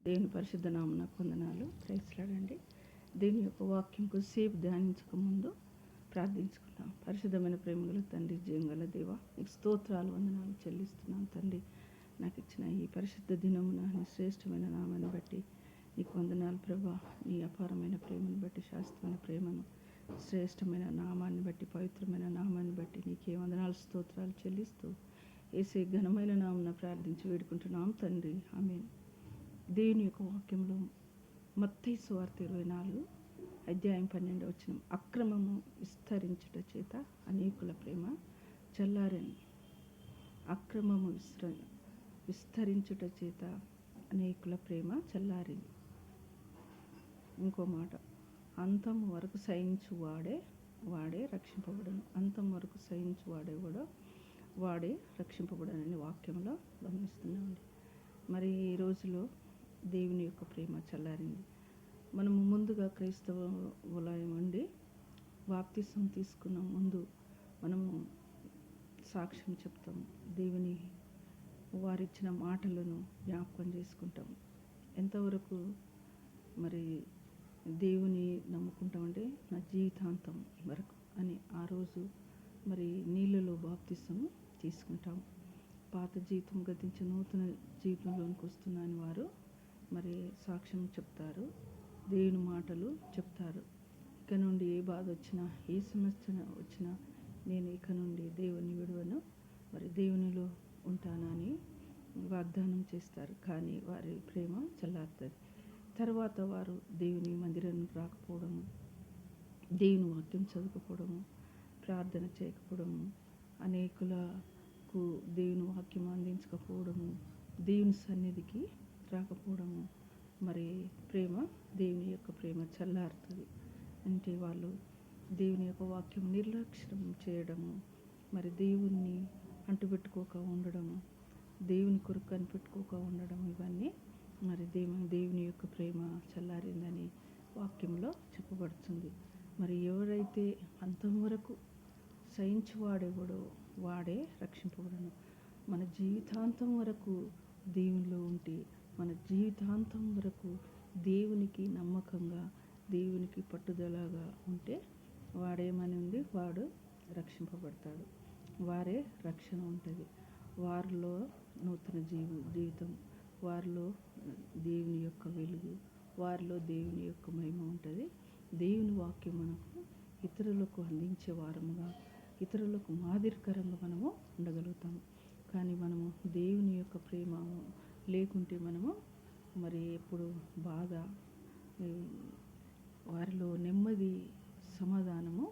దేవుని పరిశుద్ధ నామమున వందనాలు. ప్రైజ్లాడండి. దేవుని యొక్క వాక్యం కొద్దిసేపు ధ్యానించక ముందు ప్రార్థించుకుందాం. పరిశుద్ధమైన ప్రేమగల తండ్రి, జీవంగల దేవ, నీకు స్తోత్రాలు వందనాలు చెల్లిస్తున్నాను తండ్రి. నాకు ఇచ్చిన ఈ పరిశుద్ధ దినమున నీ శ్రేష్టమైన నామాన్ని బట్టి నీకు వందనాలు ప్రభా. నీ అపారమైన ప్రేమను బట్టి, శాశ్వతమైన ప్రేమను, శ్రేష్టమైన నామాన్ని బట్టి, పవిత్రమైన నామాన్ని బట్టి నీకే వందనాలు స్తోత్రాలు చెల్లిస్తూ యేసే ఘనమైన నామమున ప్రార్థించి వేడుకుంటున్నాం తండ్రి. ఆమేన్. దేవుని యొక్క వాక్యంలో మత్తయి సువార్త 24 అధ్యాయం 12 వచనం, అక్రమము విస్తరించుట చేత అనేకుల ప్రేమ చల్లారెను. అక్రమము విస్తరించుట చేత అనేకుల ప్రేమ చల్లారింది. ఇంకో మాట, అంతం వరకు సహించు వాడే రక్షింపబడను. అంతం వరకు సహించు వాడే రక్షింపబడనని వాక్యంలో గమనిస్తున్నామండి. మరి ఈ రోజులో దేవుని యొక్క ప్రేమ చల్లారింది. మనము ముందుగా క్రైస్తవులయం ఉండి బాప్తిసం తీసుకున్న ముందు మనము సాక్ష్యం చెప్తాం. దేవుని వారిచ్చిన మాటలను జ్ఞాపకం చేసుకుంటాం. ఎంతవరకు మరి దేవుని నమ్ముకుంటామంటే నా జీవితాంతం వరకు అని ఆ రోజు మరి నీళ్ళలో బాప్తిసం తీసుకుంటాం. పాత జీవితం గతించి నూతన జీవితంలోనికి వస్తున్నాను వారు మరి సాక్ష్యం చెప్తారు, దేవుని మాటలు చెప్తారు. ఇక నుండి ఏ బాధ వచ్చినా, ఏ సమస్య వచ్చినా నేను ఇక నుండి దేవుని విడువను, మరి దేవునిలో ఉంటానని వాగ్దానం చేస్తారు. కానీ వారి ప్రేమ చల్లారుతుంది. తర్వాత వారు దేవుని మందిరానికి రాకపోవడము, దేవుని వాక్యం చదువుకోవడము, ప్రార్థన చేయకపోవడము, అనేకులకు దేవుని వాక్యం అందించకపోవడము, దేవుని సన్నిధికి రాకపోవడము, మరి దేవుని యొక్క ప్రేమ చల్లారుతుంది. అంటే వాళ్ళు దేవుని యొక్క వాక్యం నిర్లక్ష్యం చేయడము, మరి దేవుణ్ణి అంటుపెట్టుకోక ఉండడము, దేవుని కొరకు కనిపెట్టుకోక ఉండడం, ఇవన్నీ మరి దేవుని యొక్క ప్రేమ చల్లారిందని వాక్యంలో చెప్పబడుతుంది. మరి ఎవరైతే అంతం వరకు సహించువాడెవడో వాడే రక్షింపబడను. మన జీవితాంతం వరకు దేవునిలో ఉంటే, మన జీవితాంతం వరకు దేవునికి నమ్మకంగా, దేవునికి పట్టుదలగా ఉంటే వాడేమని ఉంది, వాడు రక్షింపబడతాడు. వారే రక్షణ ఉంటుంది. వారిలో నూతన జీవితం, వారిలో దేవుని యొక్క వెలుగు, వారిలో దేవుని యొక్క మహిమ ఉంటుంది. దేవుని వాక్యం మనకు ఇతరులకు అందించే వారముగా, ఇతరులకు మాదిరికరంగా మనము ఉండగలుగుతాము. కానీ మనము దేవుని యొక్క ప్రేమ లేకుంటే మనము మరి ఎప్పుడు బాధ, వారిలో నెమ్మది, సమాధానము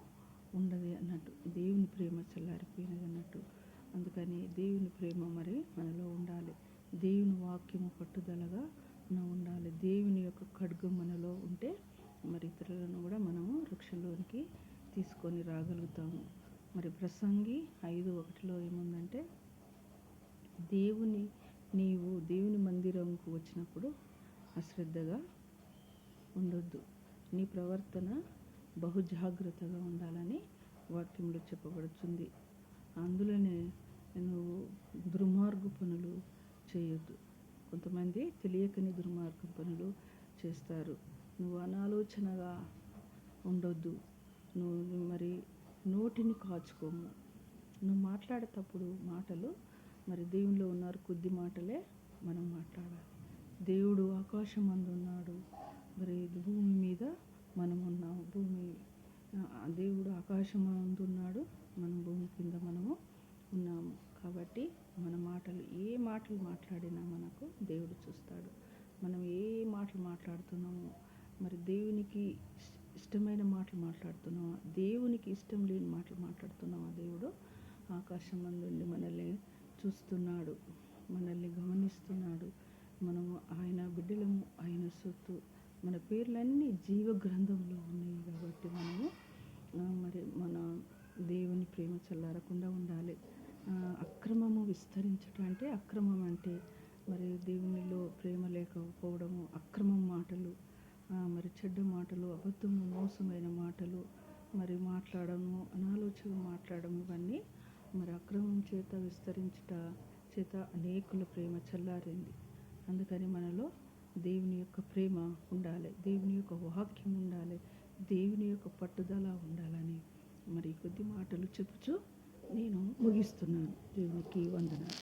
ఉండదు అన్నట్టు. దేవుని ప్రేమ చల్లారిపోయినది అన్నట్టు. అందుకని దేవుని ప్రేమ మరి మనలో ఉండాలి. దేవుని వాక్యము పట్టుదలగా ఉండాలి. దేవుని యొక్క ఖడ్గం మనలో ఉంటే మరి ఇతరులను కూడా మనము రక్షణలోనికి తీసుకొని రాగలుగుతాము. మరి ప్రసంగి 5:1 ఏముందంటే, నీవు దేవుని మందిరంకు వచ్చినప్పుడు అశ్రద్ధగా ఉండొద్దు, నీ ప్రవర్తన బహు జాగ్రత్తగా ఉండాలని వాక్యంలో చెప్పబడుతుంది. అందులోనే నువ్వు దుర్మార్గ పనులు చేయొద్దు. కొంతమంది తెలియకని దుర్మార్గ పనులు చేస్తారు. నువ్వు అనాలోచనగా ఉండొద్దు. నువ్వు మరి నోటిని కాచుకోము. నువ్వు మాట్లాడేటప్పుడు మాటలు మరి దేవునిలో ఉన్నారు, కొద్ది మాటలే మనం మాట్లాడాలి. దేవుడు ఆకాశం అందు ఉన్నాడు, మరి భూమి మీద మనం ఉన్నాము. దేవుడు ఆకాశం అందు ఉన్నాడు, మనం భూమి కింద మనము ఉన్నాము. కాబట్టి మన మాటలు, ఏ మాటలు మాట్లాడినా మనకు దేవుడు చూస్తాడు. మనం ఏ మాటలు మాట్లాడుతున్నామో, మరి దేవునికి ఇష్టమైన మాటలు మాట్లాడుతున్నామా, దేవునికి ఇష్టం లేని మాటలు మాట్లాడుతున్నామా, దేవుడు ఆకాశం నుండి మనల్ని చూస్తున్నాడు, మనల్ని గమనిస్తున్నాడు. మనము ఆయన బిడ్డలము, ఆయన సొత్తు. మన పేర్లన్నీ జీవ గ్రంథంలో ఉన్నాయి. కాబట్టి మనము మరి మన దేవుని ప్రేమ చల్లారకుండా ఉండాలి. అక్రమము విస్తరించడం అంటే, అక్రమం అంటే మరి దేవునిలో ప్రేమ లేకపోవడము, అక్రమం మాటలు, మరి చెడ్డ మాటలు, అబద్ధము, మోసమైన మాటలు మరి మాట్లాడము, అనాలోచన మాట్లాడము, ఇవన్నీ మరి అక్రమం చేత విస్తరించుట చేత అనేకుల ప్రేమ చల్లారింది. అందుకని మనలో దేవుని యొక్క ప్రేమ ఉండాలి, దేవుని యొక్క వాక్యం ఉండాలి, దేవుని యొక్క పట్టుదల ఉండాలని మరి కొద్ది మాటలు చెప్పుచూ నేను ముగిస్తున్నాను. దేవునికి వందనాలు.